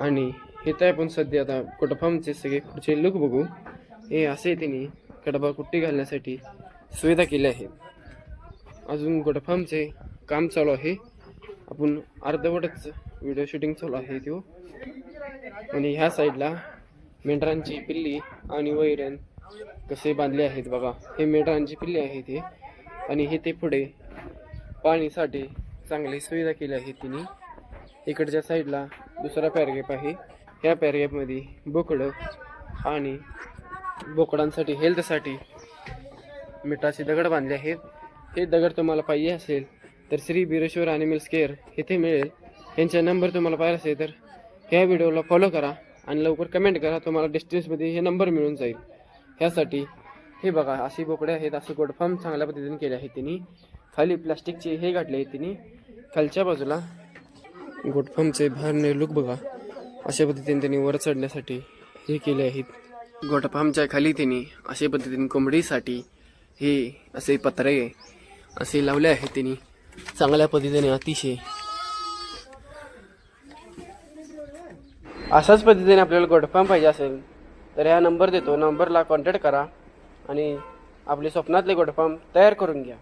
आणि इथं आपण सध्या आता गोटफार्मचे सगळे पुढचे लुक बघू। हे असे त्यांनी कडबा कुट्टी घालण्यासाठी सुविधा केल्या आहेत। अजून गोटफार्मचे काम चालू आहे। आपण अर्धवटच व्हिडिओ शूटिंग चालू आहे तो। आणि ह्या साईडला मेंढरांची पिल्ली आणि वैरण कसे बांधले आहेत बघा। हे मेंढरांची पिल्ली आहेत हे। आणि हे ते पुढे पाणीसाठी चांगली सुविधा केली आहे तिने। इकडच्या साईडला दुसरा पॅराग्राफ आहे। ह्या पॅराग्राफमध्ये बोकडं आणि बोकडांसाठी हेल्थसाठी मिठाचे दगड बांधले आहेत। हे दगड तुम्हाला पाहिजे असेल तर श्री बिरेश्वर ॲनिमल्स केअर येथे मिळेल। यांचा नंबर तुम्हाला पाहिजे असेल तर ह्या व्हिडिओला फॉलो करा आणि लवकर कमेंट करा, तुम्हाला डिस्क्रिप्शनमध्ये हे नंबर मिळून जाईल। ह्यासाठी हे बघा अशी बोकडे आहेत। असे गोटफार्म चांगल्या पद्धतीने केले आहे तिने। खाली प्लास्टिकचे हे घातले आहे तिने। खालच्या बाजूला गोटफार्मचे बाहेरने लुक बघा। अशा पद्धतीने त्यांनी वर चढण्यासाठी हे केले आहेत। गोटफार्मच्या खाली त्यांनी अशा पद्धतीने कोंबडीसाठी हे असे पत्रे असे लावले आहेत त्यांनी चांगल्या पद्धतीने अतिशय। अशाच पद्धतीने आपल्याला गोटफार्म पाहिजे असेल तर ह्या नंबर देतो, नंबरला कॉन्टॅक्ट करा आणि आपले स्वप्नातले गोटफार्म तयार करून घ्या।